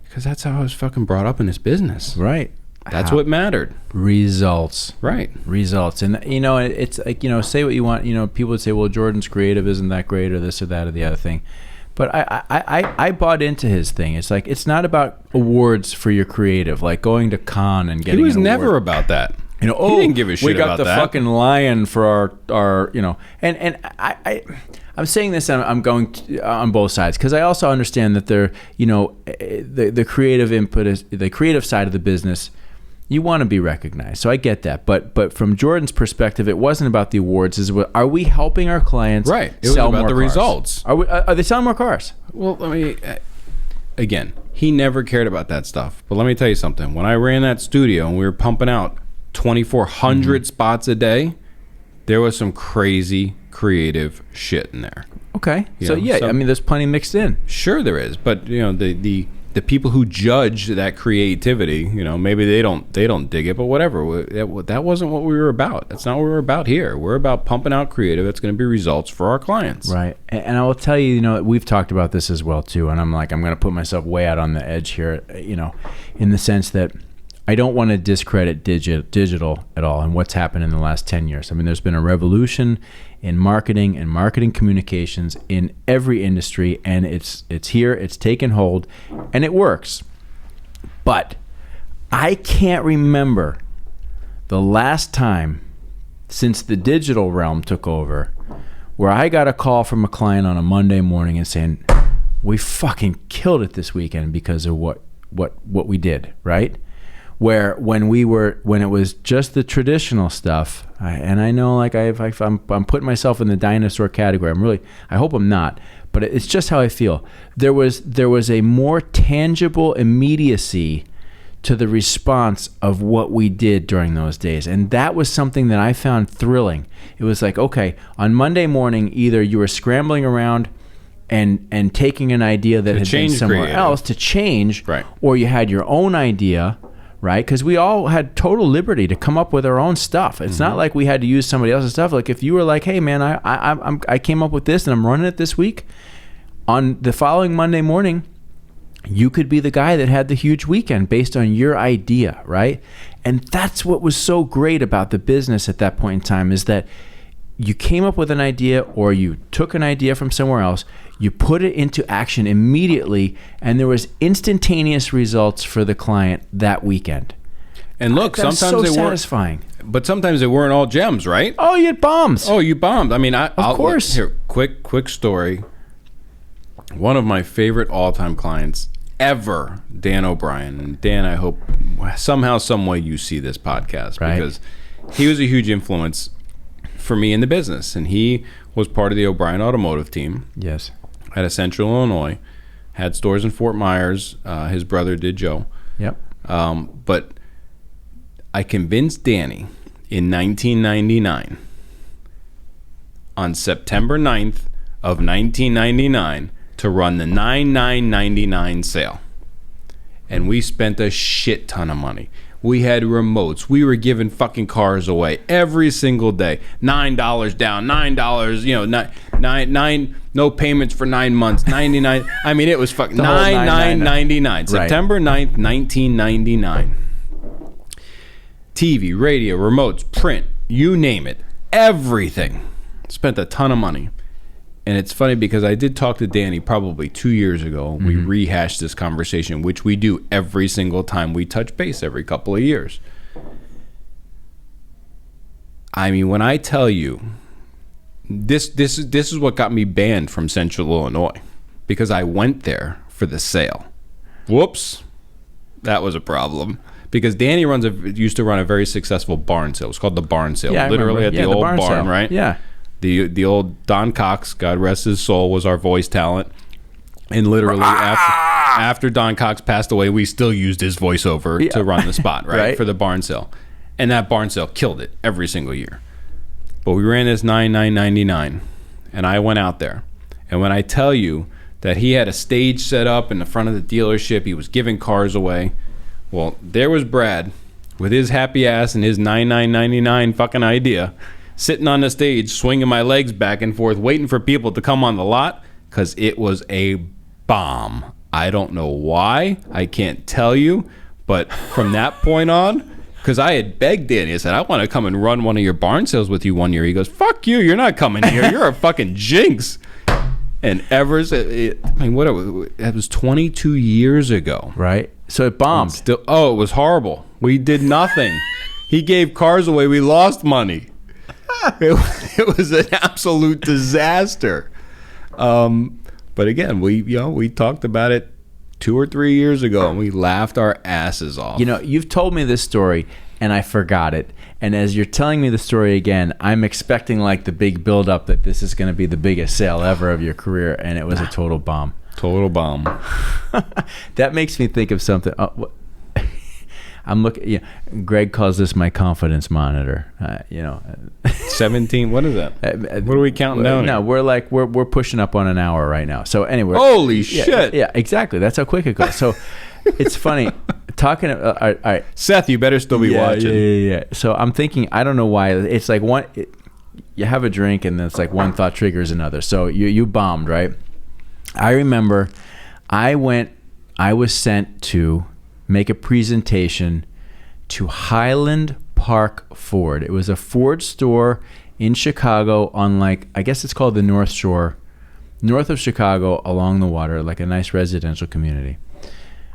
Because that's how I was fucking brought up in this business. Right. That's what mattered. Results. Right. Results. And, it's like, say what you want. People would say, well, Jordan's creative isn't that great, or this or that or the other thing. But I bought into his thing. It's like, it's not about awards for your creative, like going to Cannes and getting an award. He was never about that. He didn't give a shit about that. We got the fucking lion for our and I'm saying this, I'm going on both sides, because I also understand that the creative input is the creative side of the business. You want to be recognized, so I get that. But from Jordan's perspective, it wasn't about the awards. Are we helping our clients? Right. It was about the results. Are they selling more cars? Well, again, he never cared about that stuff. But let me tell you something. When I ran that studio and we were pumping out 2,400 spots a day, there was some crazy creative shit in there. Okay. There's plenty mixed in. Sure there is. But the people who judge that creativity, maybe they don't dig it, but whatever. That wasn't what we were about. That's not what we're about here. We're about pumping out creative that's going to be results for our clients. Right. And I will tell you, we've talked about this as well too, and I'm going to put myself way out on the edge here, in the sense that I don't want to discredit digital at all and what's happened in the last 10 years. I mean, there's been a revolution in marketing and marketing communications in every industry, and it's here, it's taken hold, and it works. But I can't remember the last time since the digital realm took over where I got a call from a client on a Monday morning and saying, we fucking killed it this weekend because of what we did, right? Where when it was just the traditional stuff, and I know, like, I'm putting myself in the dinosaur category. I hope I'm not, but it's just how I feel. There was a more tangible immediacy to the response of what we did during those days, and that was something that I found thrilling. It was like, okay, on Monday morning, either you were scrambling around and taking an idea that had been somewhere else to change, right, or you had your own idea. Right, because we all had total liberty to come up with our own stuff. It's not like we had to use somebody else's stuff. Like if you were like, "Hey, man, I came up with this and I'm running it this week," on the following Monday morning, you could be the guy that had the huge weekend based on your idea, right? And that's what was so great about the business at that point in time, is that you came up with an idea, or you took an idea from somewhere else, you put it into action immediately, and there was instantaneous results for the client that weekend. And look, sometimes so they satisfying. But sometimes they weren't all gems, right? Oh, you had bombs. Oh, you bombed. I mean, of course. Here, quick story. One of my favorite all-time clients ever, Dan O'Brien. And Dan, I hope somehow, some way you see this podcast, right? Because he was a huge influence for me in the business, and he was part of the O'Brien automotive team. Yes. At Central Illinois, had stores in Fort Myers. His brother did, Joe. Yep. But I convinced Danny in 1999, on September 9th of 1999, to run the 9999 sale. And we spent a shit ton of money. We had remotes. We were giving fucking cars away every single day. $9 down, $9, nine, no payments for 9 months, 99. I mean, it was fucking $9.99. September 9th, 1999. TV, radio, remotes, print, you name it, everything. Spent a ton of money. And it's funny because I did talk to Danny probably 2 years ago. We rehashed this conversation, which we do every single time we touch base every couple of years. I mean, when I tell you, this is what got me banned from Central Illinois, because I went there for the sale. Whoops. That was a problem. Because Danny used to run a very successful barn sale. It was called the barn sale. Yeah, literally at the old barn, right? Yeah. The old Don Cox, God rest his soul, was our voice talent. And literally after Don Cox passed away, we still used his voiceover to run the spot, right? For the barn sale. And that barn sale killed it every single year. But we ran this $9,999, and I went out there. And when I tell you that he had a stage set up in the front of the dealership, he was giving cars away. Well, there was Brad with his happy ass and his $9,999 fucking idea, sitting on the stage, swinging my legs back and forth, waiting for people to come on the lot, because it was a bomb. I don't know why. I can't tell you. But from that point on, because I had begged Danny, I said, I want to come and run one of your barn sales with you one year. He goes, fuck you. You're not coming here. You're a fucking jinx. And ever since, it was 22 years ago. Right. So it bombed. It was horrible. We did nothing. He gave cars away. We lost money. It was an absolute disaster. But again, we talked about it 2 or 3 years ago, and we laughed our asses off. You've told me this story, and I forgot it. And as you're telling me the story again, I'm expecting like the big build-up that this is going to be the biggest sale ever of your career, and it was a total bomb. Total bomb. That makes me think of something. I'm looking. Yeah, Greg calls this my confidence monitor. 17. What is that? What are we counting down? No, we're pushing up on an hour right now. So anyway, holy shit! Yeah, exactly. That's how quick it goes. So it's funny talking. All right, Seth, you better still be watching. Yeah. So I'm thinking. I don't know why. It's like you have a drink and then it's like one thought triggers another. So you bombed, right? I remember I was sent to make a presentation to Highland Park Ford. It was a Ford store in Chicago on I guess it's called the North Shore, north of Chicago along the water, like a nice residential community.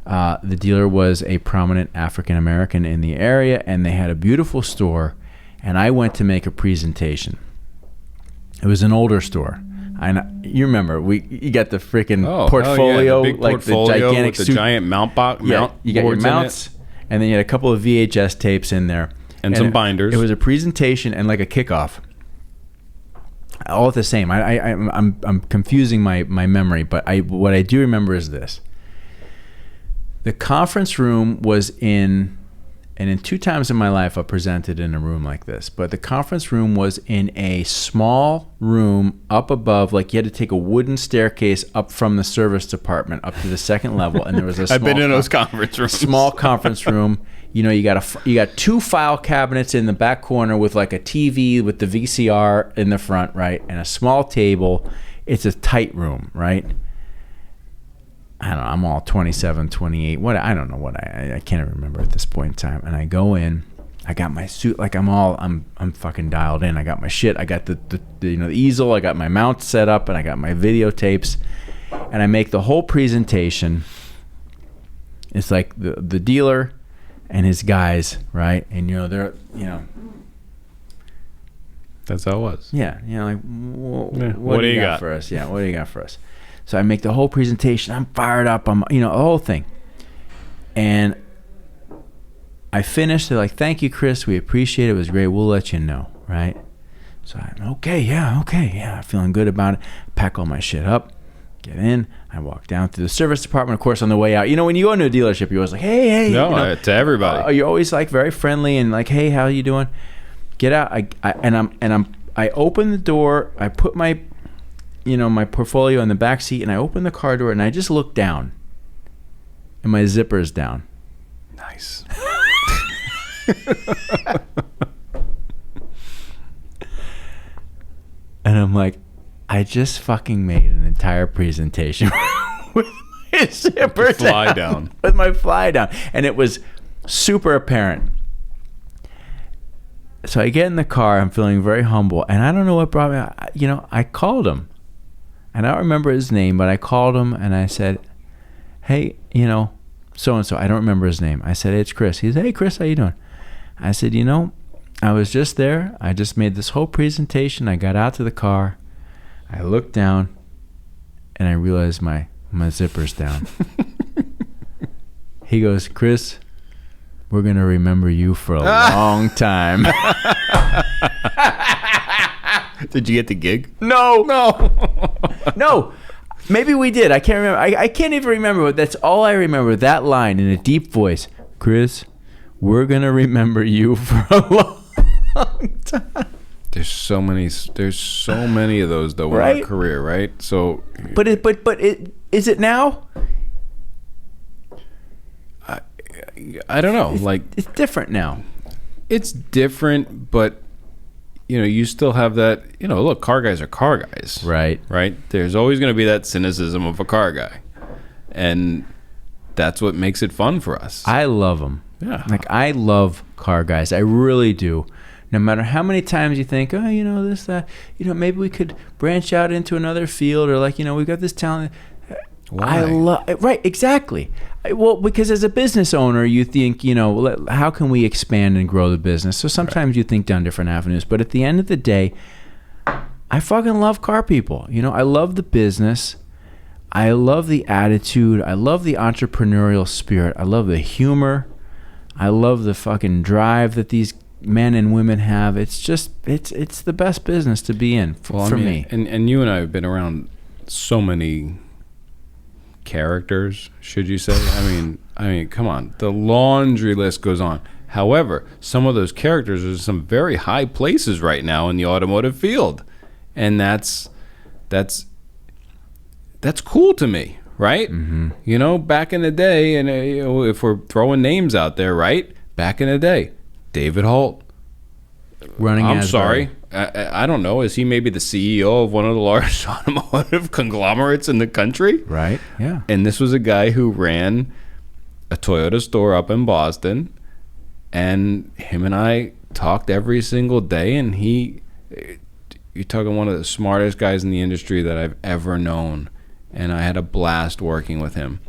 The dealer was a prominent African American in the area, and they had a beautiful store, and I went to make a presentation. It was an older store. You remember, you got the freaking portfolio, the big like portfolio the gigantic with the giant mount box. You got your mounts, and then you had a couple of VHS tapes in there. And some binders. It was a presentation and like a kickoff. All at the same. I'm confusing my memory, but what I do remember is this. The conference room was in 2 times in my life I presented in a room like this, but the conference room was in a small room up above, like you had to take a wooden staircase up from the service department up to the second level, and there was a small I've been in those conference rooms. Small conference room. You got 2 file cabinets in the back corner with like a TV with the VCR in the front, right? And a small table. It's a tight room, right? I don't know, I'm all 27, 28. I don't know what I can't remember at this point in time. And I go in, I got my suit, like I'm fucking dialed in. I got my shit. I got the easel. I got my mount set up, and I got my videotapes. And I make the whole presentation. It's like the dealer and his guys, right? And they're that's how it was. Yeah, like what do you got for us? Yeah, what do you got for us? So I make the whole presentation. I'm fired up. I'm, the whole thing. And I finished. They're like, thank you, Chris. We appreciate it. It was great. We'll let you know, right? So I'm, okay. Feeling good about it. Pack all my shit up. Get in. I walk down to the service department. Of course, on the way out, when you go into a dealership, you're always like, hey. No, to everybody. You're always like very friendly and like, hey, how you doing? Get out. I open the door. I put my my portfolio in the back seat, and I open the car door, and I just look down, and my zipper's down. Nice. And I'm like, I just fucking made an entire presentation with my zipper down. With my fly down. And it was super apparent. So I get in the car. I'm feeling very humble, and I don't know what brought me. I called him, and I don't remember his name, but I called him and I said, "Hey, so and so." I don't remember his name. I said, "Hey, it's Chris." He said, "Hey, Chris, how you doing?" I said, I was just there. I just made this whole presentation. I got out to the car. I looked down, and I realized my zipper's down. He goes, "Chris, we're going to remember you for a long time." Did you get the gig? No. No. Maybe we did. I can't remember. I can't even remember, but that's all I remember. That line in a deep voice. "Chris, we're going to remember you for a long time." There's so many of those though in our career, right? So But is it now? I don't know. It's different now. It's different, but you still have that. Look, car guys are car guys, Right. Right. There's always going to be that cynicism of a car guy, and that's what makes it fun for us. I love them. Yeah. I love car guys. I really do. No matter how many times you think, oh, this, that, maybe we could branch out into another field, or we've got this talent. Why? Right, exactly. Well, because as a business owner, you think, how can we expand and grow the business? So sometimes you think down different avenues. But at the end of the day, I fucking love car people. I love the business. I love the attitude. I love the entrepreneurial spirit. I love the humor. I love the fucking drive that these men and women have. It's just, it's the best business to be in for me. And you and I have been around so many characters, should you say? I mean, come on. The laundry list goes on. However, some of those characters are in some very high places right now in the automotive field. And that's cool to me, right? Mm-hmm. Back in the day, and if we're throwing names out there, right? Back in the day, David Holt. I'm sorry. I don't know. Is he maybe the CEO of one of the largest automotive conglomerates in the country? Right. Yeah. And this was a guy who ran a Toyota store up in Boston, and him and I talked every single day, and you're talking one of the smartest guys in the industry that I've ever known, and I had a blast working with him.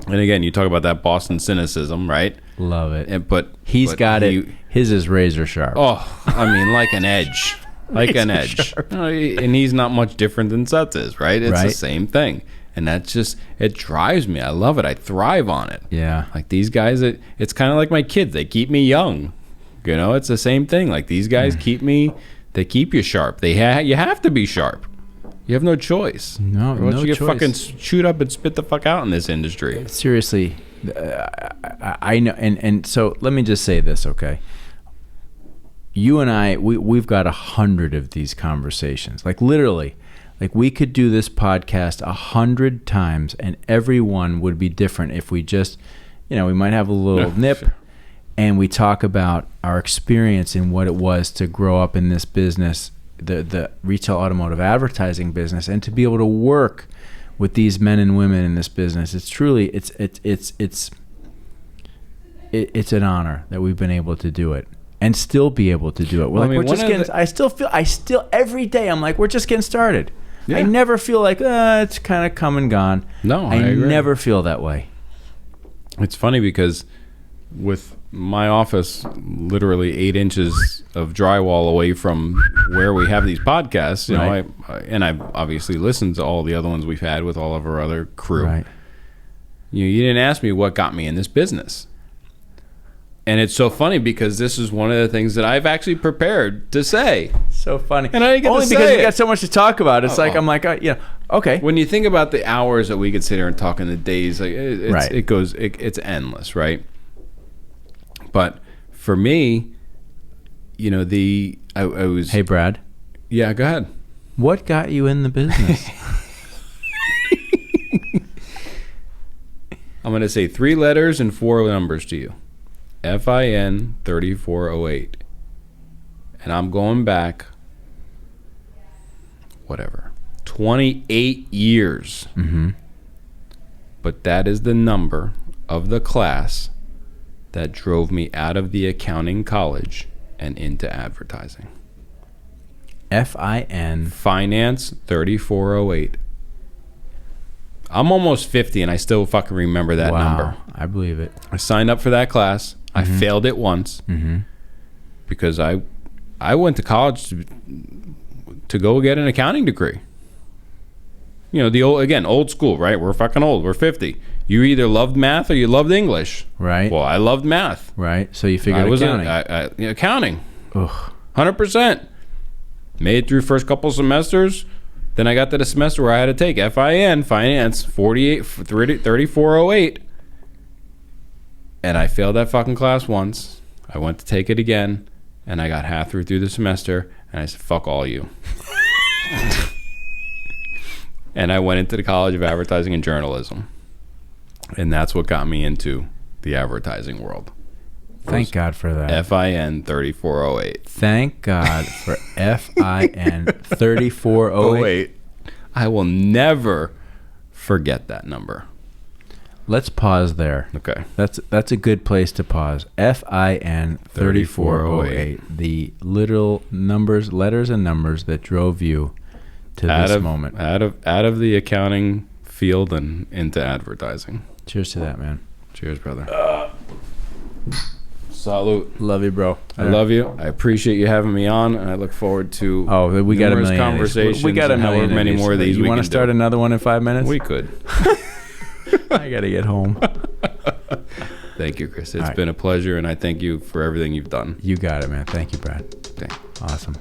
And again, you talk about that Boston cynicism, right? Love it. But he's got it. His is razor sharp. Oh, like an edge. Like an edge. And he's not much different than Sutz is, right? It's the same thing. And that's just, it drives me. I love it. I thrive on it. Yeah. Like these guys, it's kind of like my kids. They keep me young. It's the same thing. Like these guys they keep you sharp. You have to be sharp. You have no choice. No you get choice. fucking chewed up and spit the fuck out in this industry. Seriously, I know. And so let me just say this, okay? You and I, we've got 100 of these conversations. Like literally, like we could do this podcast 100 times, and every one would be different if we just, we might have a little nip. Sure. And we talk about our experience and what it was to grow up in this business, the retail automotive advertising business, and to be able to work with these men and women in this business. It's truly, it's an honor that we've been able to do it and still be able to do it. I still every day I'm like, we're just getting started. Yeah. I never feel like it's kind of come and gone. No, I never feel that way. It's funny because with my office literally 8 inches of drywall away from where we have these podcasts, I've obviously listened to all the other ones we've had with all of our other crew. Right. You didn't ask me what got me in this business. And it's so funny because this is one of the things that I've actually prepared to say. So funny. And I didn't get only to say because we it. got so much to talk about. It's I'm like, okay. When you think about the hours that we could sit here and talk in the days, like it's endless, right? But for me, I was. Hey, Brad. Yeah, go ahead. What got you in the business? I'm going to say 3 letters and 4 numbers to you. FIN 3408. And I'm going back, 28 years. Mm-hmm. But that is the number of the class that drove me out of the accounting college and into advertising. FIN. Finance 3408. I'm almost 50 and I still fucking remember that number. I believe it. I signed up for that class. I failed it once because I went to college to go get an accounting degree. You know, the old school, right? We're fucking old. We're 50. You either loved math or you loved English. Right. Well, I loved math. Right. So you figured accounting. Accounting. Ugh. 100%. Made it through first couple semesters. Then I got to the semester where I had to take FIN, Finance 3408. And I failed that fucking class once. I went to take it again. And I got halfway through the semester. And I said, fuck all you. And I went into the College of Advertising and Journalism. And that's what got me into the advertising world. Thank God for that. FIN 3408. Thank God for FIN 3408. I will never forget that number. Let's pause there. Okay. That's a good place to pause. FIN 3408. The literal numbers, letters and numbers that drove you to this moment. Out of the accounting field and into advertising. Cheers to that, man. Cheers, brother. Salute. Love you, bro. I love you. I appreciate you having me on, and I look forward to we got a million conversations. We got a million. However many more of these. You want to start another one in 5 minutes? We could. I got to get home. Thank you, Chris. It's been a pleasure, and I thank you for everything you've done. You got it, man. Thank you, Brad. Okay. Awesome.